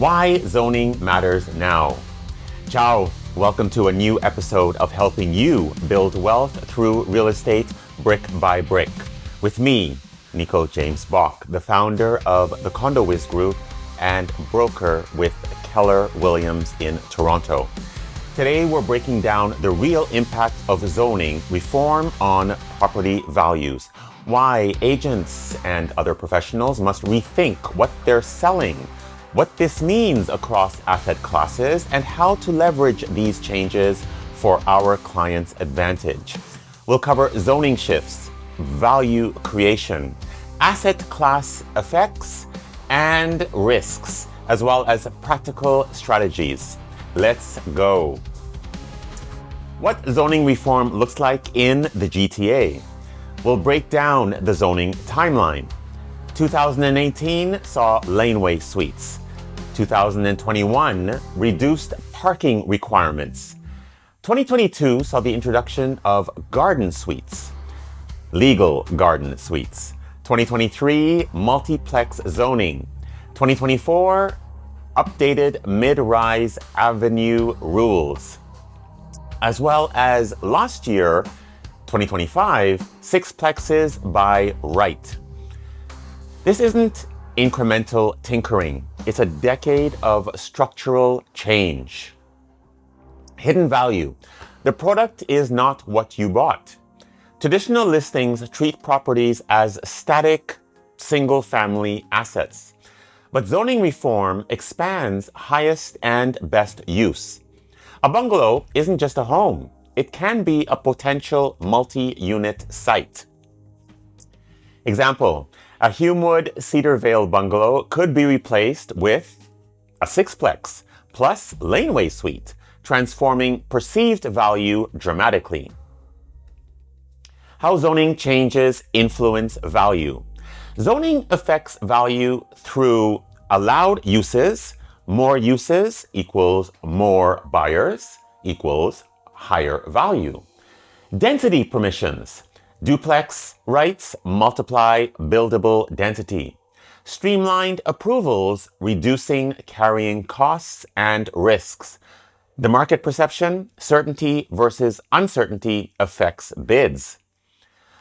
Why zoning matters now. Ciao, welcome to a new episode of helping you build wealth through real estate brick by brick. With me, Nico James-Bock, the founder of the Condo Wiz Group and broker with Keller Williams in Toronto. Today, we're breaking down the real impact of zoning reform on property values, why agents and other professionals must rethink what they're selling, what this means across asset classes, and how to leverage these changes for our clients' advantage. We'll cover zoning shifts, value creation, asset class effects, and risks, as well as practical strategies. Let's go. What zoning reform looks like in the GTA. We'll break down the zoning timeline. 2018 saw laneway suites. 2021 reduced parking requirements. 2022 saw the introduction of garden suites, legal garden suites. 2023 multiplex zoning. 2024 updated mid-rise avenue rules. As well as last year, 2025, sixplexes by right. This isn't incremental tinkering. It's a decade of structural change. Hidden value. The product is not what you bought. Traditional listings treat properties as static, single-family assets. But zoning reform expands highest and best use. A bungalow isn't just a home. It can be a potential multi-unit site. Example, a Humewood Cedar Vale bungalow could be replaced with a sixplex plus laneway suite, transforming perceived value dramatically. How zoning changes influence value. Zoning affects value through allowed uses. More uses equals more buyers equals higher value. Density permissions. Duplex rights multiply buildable density. Streamlined approvals reducing carrying costs and risks. The market perception, certainty versus uncertainty affects bids.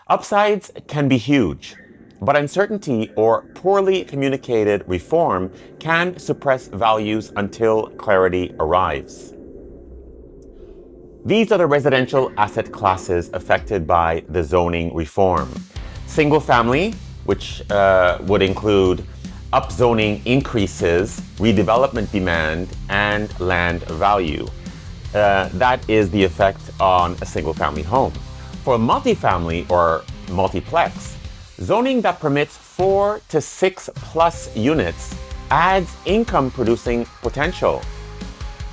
Upsides can be huge, but uncertainty or poorly communicated reform can suppress values until clarity arrives. These are the residential asset classes affected by the zoning reform. Single family, which would include upzoning increases, redevelopment demand, and land value. That is the effect on a single family home. For multifamily or multiplex, zoning that permits 4 to 6 plus units adds income producing potential.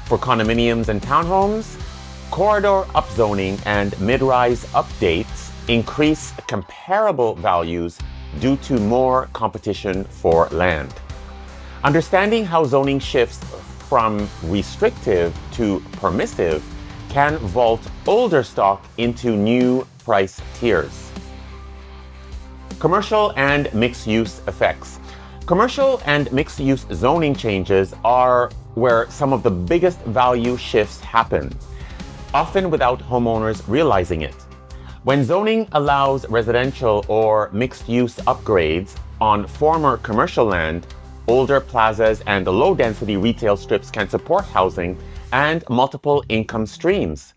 For condominiums and townhomes, corridor upzoning and mid-rise updates increase comparable values due to more competition for land. Understanding how zoning shifts from restrictive to permissive can vault older stock into new price tiers. Commercial and mixed-use effects. Commercial and mixed-use zoning changes are where some of the biggest value shifts happen, often without homeowners realizing it. When zoning allows residential or mixed-use upgrades on former commercial land, older plazas and low-density retail strips can support housing and multiple income streams.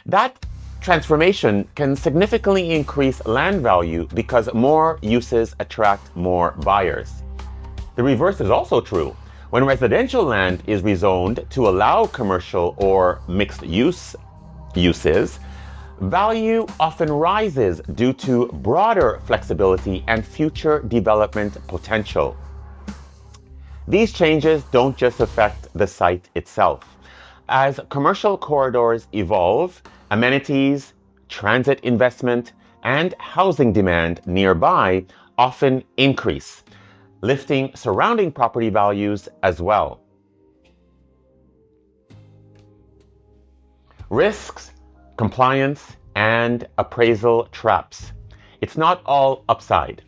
That transformation can significantly increase land value because more uses attract more buyers. The reverse is also true. When residential land is rezoned to allow commercial or mixed-use uses, value often rises due to broader flexibility and future development potential. These changes don't just affect the site itself. As commercial corridors evolve, amenities, transit investment, and housing demand nearby often increase, lifting surrounding property values as well. Risks, compliance, and appraisal traps. It's not all upside.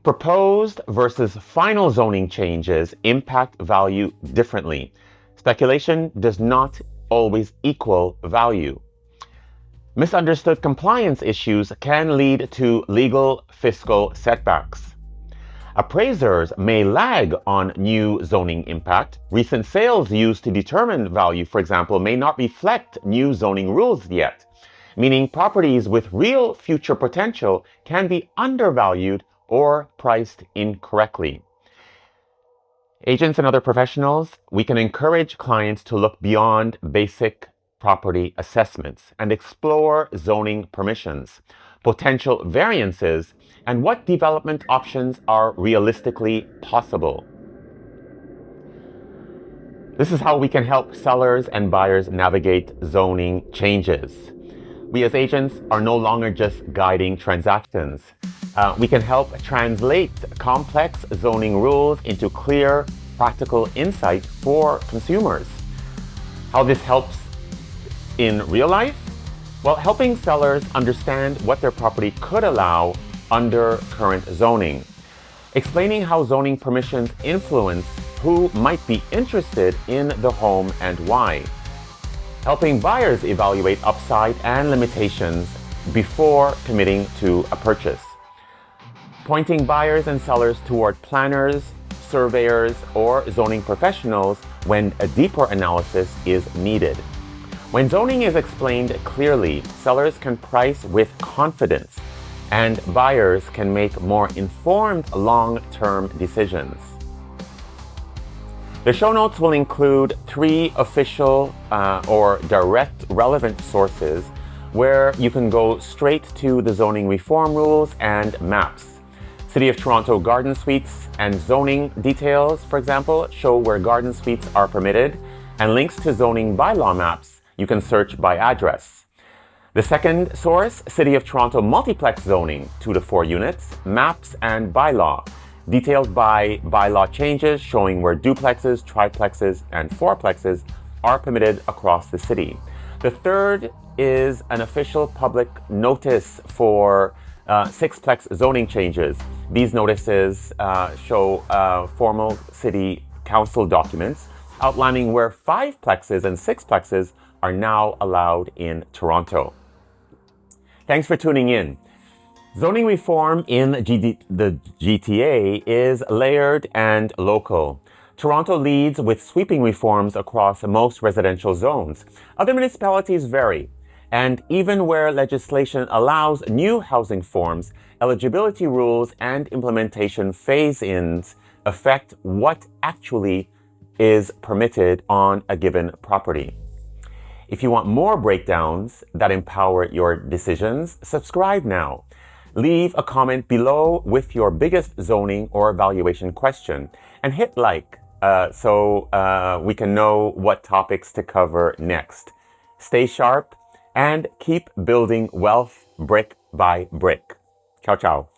Proposed versus final zoning changes impact value differently. Speculation does not always equal value. Misunderstood compliance issues can lead to legal fiscal setbacks. Appraisers may lag on new zoning impact. Recent sales used to determine value, for example, may not reflect new zoning rules yet, meaning properties with real future potential can be undervalued or priced incorrectly. Agents and other professionals, we can encourage clients to look beyond basic property assessments and explore zoning permissions, potential variances, and what development options are realistically possible. This is how we can help sellers and buyers navigate zoning changes. We as agents are no longer just guiding transactions. We can help translate complex zoning rules into clear, practical insight for consumers. How this helps in real life? Well, helping sellers understand what their property could allow under current zoning. Explaining how zoning permissions influence who might be interested in the home and why. Helping buyers evaluate upside and limitations before committing to a purchase. Pointing buyers and sellers toward planners, surveyors, or zoning professionals when a deeper analysis is needed. When zoning is explained clearly, sellers can price with confidence, and buyers can make more informed long-term decisions. The show notes will include 3 official or direct relevant sources where you can go straight to the zoning reform rules and maps. City of Toronto garden suites and zoning details, for example, show where garden suites are permitted, and links to zoning bylaw maps you can search by address. The second source, City of Toronto multiplex zoning, 2 to 4 units, maps and bylaw, detailed by bylaw changes showing where duplexes, triplexes, and fourplexes are permitted across the city. The third is an official public notice for sixplex zoning changes. These notices show formal city council documents outlining where 5plexes and 6plexes are now allowed in Toronto. Thanks for tuning in. Zoning reform in the GTA is layered and local. Toronto leads with sweeping reforms across most residential zones. Other municipalities vary. And even where legislation allows new housing forms, eligibility rules and implementation phase-ins affect what actually is permitted on a given property. If you want more breakdowns that empower your decisions, subscribe now. Leave a comment below with your biggest zoning or valuation question and hit like so we can know what topics to cover next. Stay sharp and keep building wealth brick by brick. Ciao, ciao.